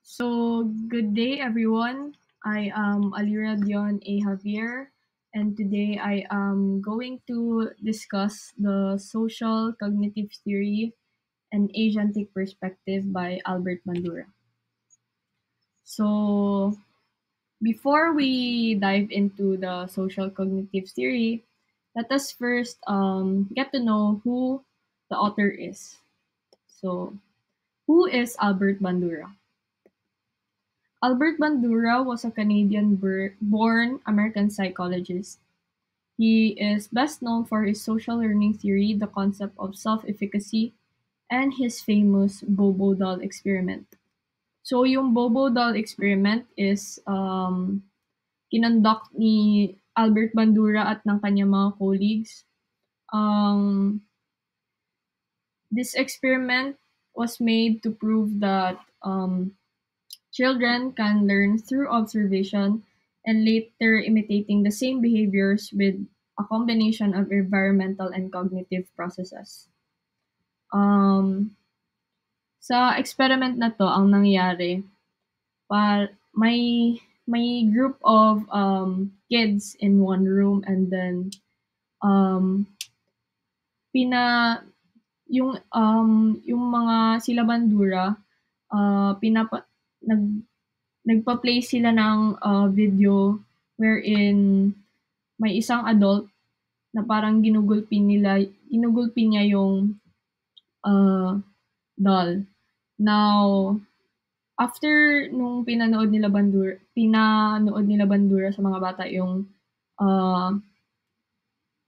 So, good day everyone. I am Alira Dion A. Javier, and today I am going to discuss the social cognitive theory and agentic perspective by Albert Bandura. So, before we dive into the social cognitive theory, let us first get to know who the author is. So, who is Albert Bandura? Albert Bandura was a Canadian-born American psychologist. He is best known for his social learning theory, the concept of self-efficacy, and his famous Bobo doll experiment. So yung Bobo doll experiment is kinonduct ni Albert Bandura at ng kanyang mga colleagues. This experiment was made to prove that children can learn through observation and later imitating the same behaviors with a combination of environmental and cognitive processes. Um, sa experiment na to, ang nangyari, may group of kids in one room, and then um, pina yung mga sila bandura, pinapa nag nagpa-play sila ng video wherein may isang adult na parang ginugulpi niya yung doll. Now, after nung pinanood nila Bandura sa mga bata yung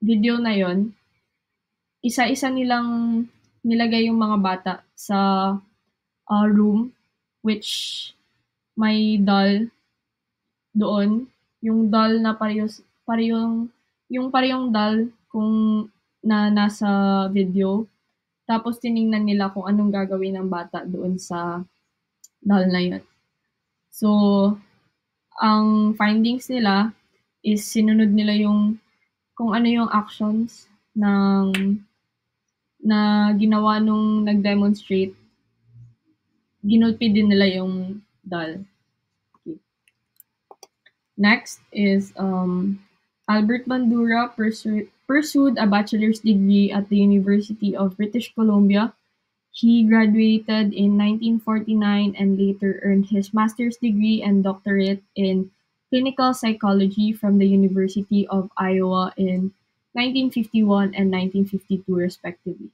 video na yon, isa-isa nilang nilagay yung mga bata sa room which may doll doon, yung doll na parehong doll kung na nasa video. Tapos tiningnan nila kung anong gagawin ng bata doon sa doll na yun. So, ang findings nila is sinunod nila yung kung ano yung actions na ginawa nung nag-demonstrate, ginulpi din nila yung doll. Okay. Next is Albert Bandura pursued a bachelor's degree at the University of British Columbia. He graduated in 1949 and later earned his master's degree and doctorate in clinical psychology from the University of Iowa in 1951 and 1952 respectively.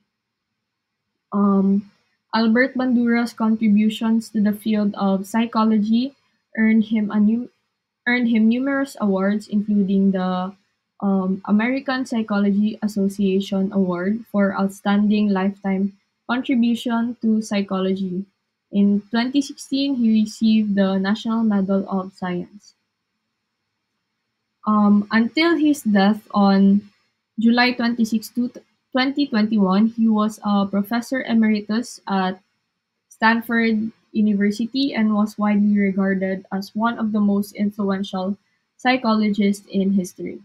Albert Bandura's contributions to the field of psychology earned him numerous awards, including the American Psychology Association Award for Outstanding Lifetime Contribution to Psychology. In 2016, he received the National Medal of Science. Until his death on July 26, 2021, he was a professor emeritus at Stanford University and was widely regarded as one of the most influential psychologists in history.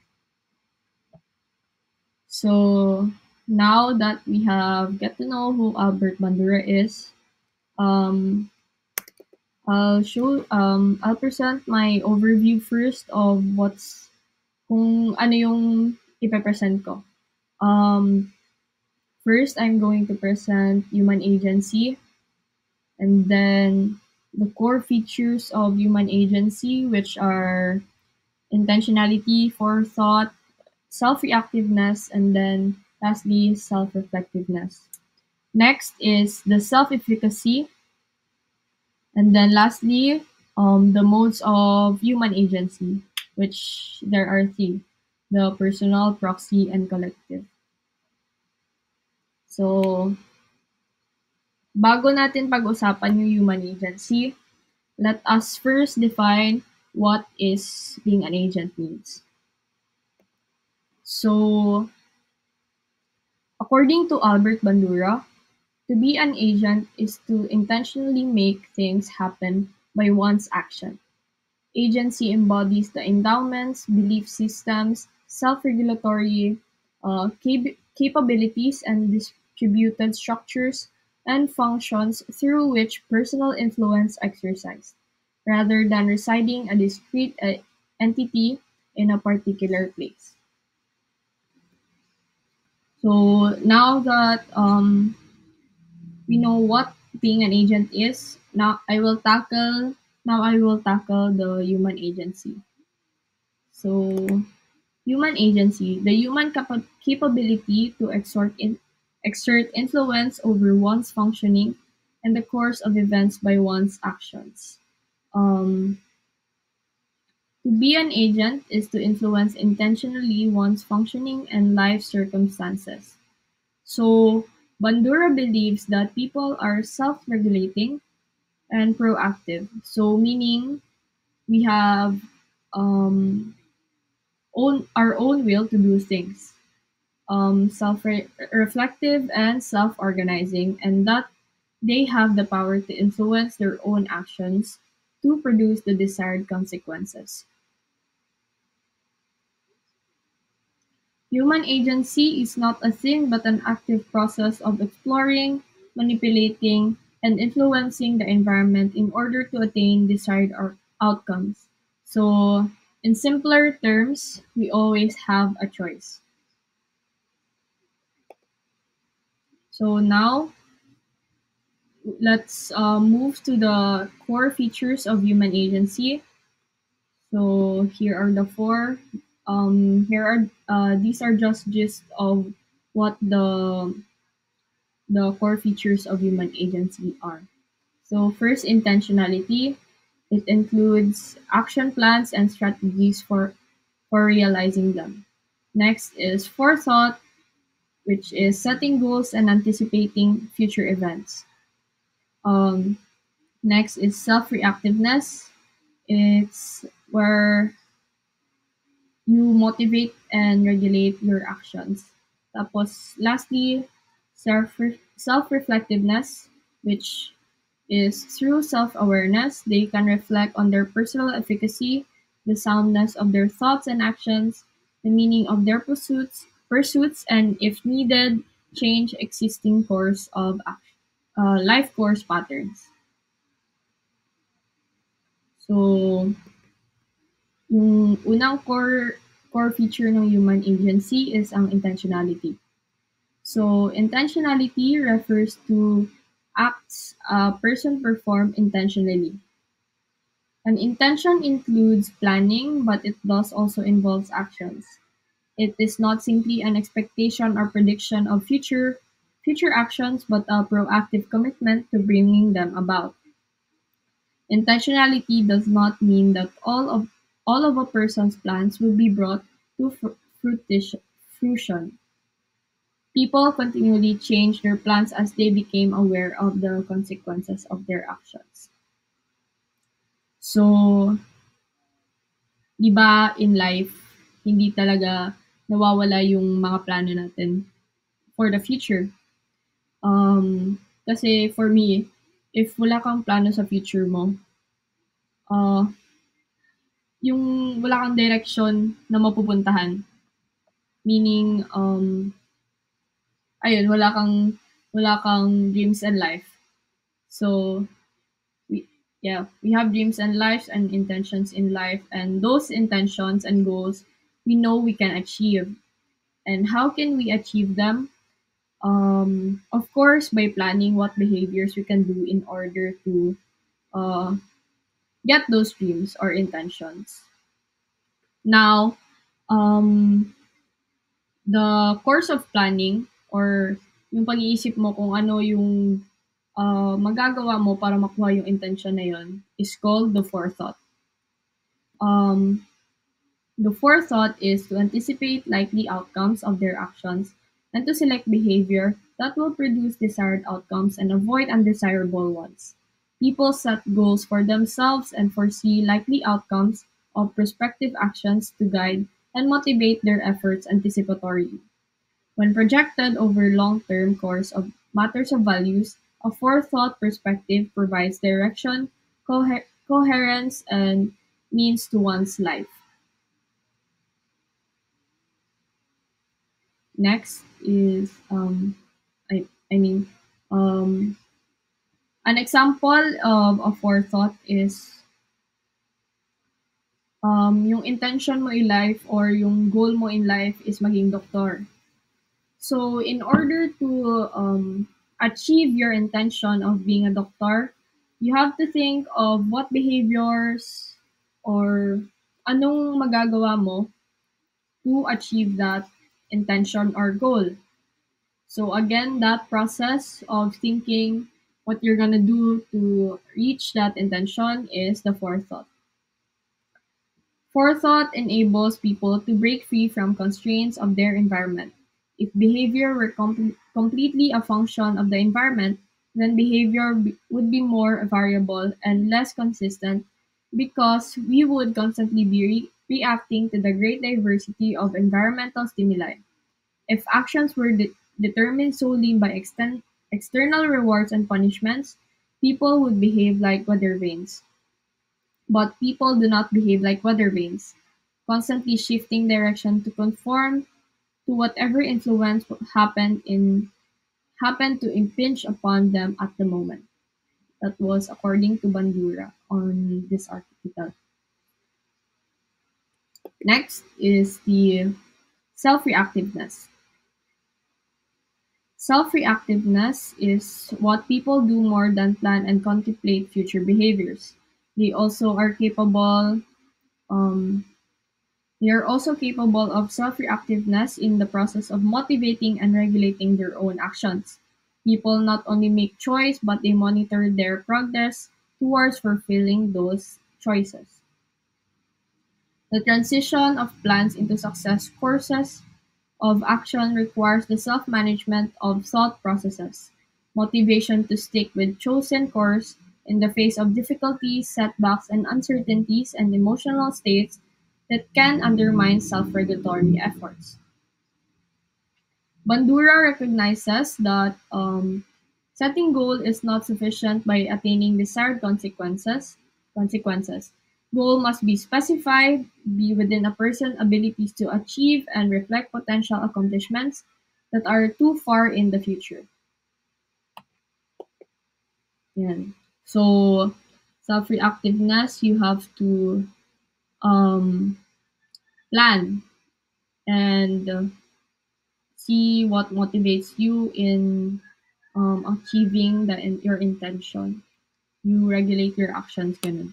So now that we have get to know who Albert Bandura is, I'll present my overview first of kung ano yung ipe-present ko. First, I'm going to present human agency, and then the core features of human agency, which are intentionality, forethought, self-reactiveness, and then lastly, self-reflectiveness. Next is the self-efficacy, and then lastly, the modes of human agency, which there are three: the personal, proxy, and collective. So, bago natin pag-usapan yung human agency, let us first define what is being an agent means. So, according to Albert Bandura, to be an agent is to intentionally make things happen by one's action. Agency embodies the endowments, belief systems, self-regulatory capabilities, and distributed structures and functions through which personal influence exercised, rather than residing a discrete entity in a particular place. So now that we know what being an agent is, now I will tackle the human agency. So human agency, the human capability to exert influence over one's functioning and the course of events by one's actions. Um, to be an agent is to influence intentionally one's functioning and life circumstances. So, Bandura believes that people are self regulating and proactive. So, meaning we have our own will to do things, self reflective and self organizing, and that they have the power to influence their own actions to produce the desired consequences. Human agency is not a thing but an active process of exploring, manipulating, and influencing the environment in order to attain desired outcomes. So, in simpler terms, we always have a choice. So, now let's move to the core features of human agency. So, here are the four. Here are these are just gist of what the core features of human agency are. So first, intentionality. It includes action plans and strategies for realizing them. Next is forethought, which is setting goals and anticipating future events. Um, Next is self-reactiveness. It's where you motivate and regulate your actions. Tapos, lastly, self self-reflectiveness, which is through self-awareness, they can reflect on their personal efficacy, the soundness of their thoughts and actions, the meaning of their pursuits, and if needed, change existing course of life course patterns. So, yung unang core feature ng human agency is ang intentionality. So, intentionality refers to acts a person perform intentionally. An intention includes planning, but it does also involves actions. It is not simply an expectation or prediction of future actions, but a proactive commitment to bringing them about. Intentionality does not mean that all of a person's plans will be brought to fruition. People continually change their plans as they became aware of the consequences of their actions. So, 'di ba in life, hindi talaga nawawala yung mga plano natin for the future. Kasi for me, if wala kang plano sa future mo, ah, yung wala kang direction na mapupuntahan, meaning, ayun, wala kang dreams and life. So, we yeah, we have dreams and lives and intentions in life, and those intentions and goals we know we can achieve. And how can we achieve them? Of course, by planning what behaviors we can do in order to uh, get those dreams or intentions. Now, um, the course of planning or yung pag-iisip mo kung ano yung magagawa mo para makuha yung intention na yun is called the forethought. Um, the forethought is to anticipate likely outcomes of their actions and to select behavior that will produce desired outcomes and avoid undesirable ones. People set goals for themselves and foresee likely outcomes of prospective actions to guide and motivate their efforts anticipatory. When projected over long-term course of matters of values, a forethought perspective provides direction, coherence, and means to one's life. Next is I mean Um, an example of forethought is yung intention mo in life or yung goal mo in life is maging doktor. So, in order to achieve your intention of being a doctor, you have to think of what behaviors or anong magagawa mo to achieve that intention or goal. So, again, that process of thinking what you're gonna do to reach that intention is the forethought. Forethought enables people to break free from constraints of their environment. If behavior were completely a function of the environment, then behavior would be more variable and less consistent because we would constantly be reacting to the great diversity of environmental stimuli. If actions were determined solely by external rewards and punishments, people would behave like weather vanes. But people do not behave like weather vanes, constantly shifting direction to conform to whatever influence happened to impinge upon them at the moment. That was according to Bandura on this article. Next is the self-reactiveness. Self-reactiveness is what people do more than plan and contemplate future behaviors. They also are capable um, They are also capable of self-reactiveness in the process of motivating and regulating their own actions. People not only make choice, but they monitor their progress towards fulfilling those choices. The transition of plans into success courses of action requires the self-management of thought processes, motivation to stick with chosen course in the face of difficulties, setbacks, and uncertainties, and emotional states that can undermine self-regulatory efforts. Bandura recognizes that setting goal is not sufficient by attaining desired consequences. Goal must be specified, be within a person's abilities to achieve, and reflect potential accomplishments that are too far in the future. Yan. So, self-reactiveness, you have to um, plan and see what motivates you in achieving your intention. You regulate your actions, ganun.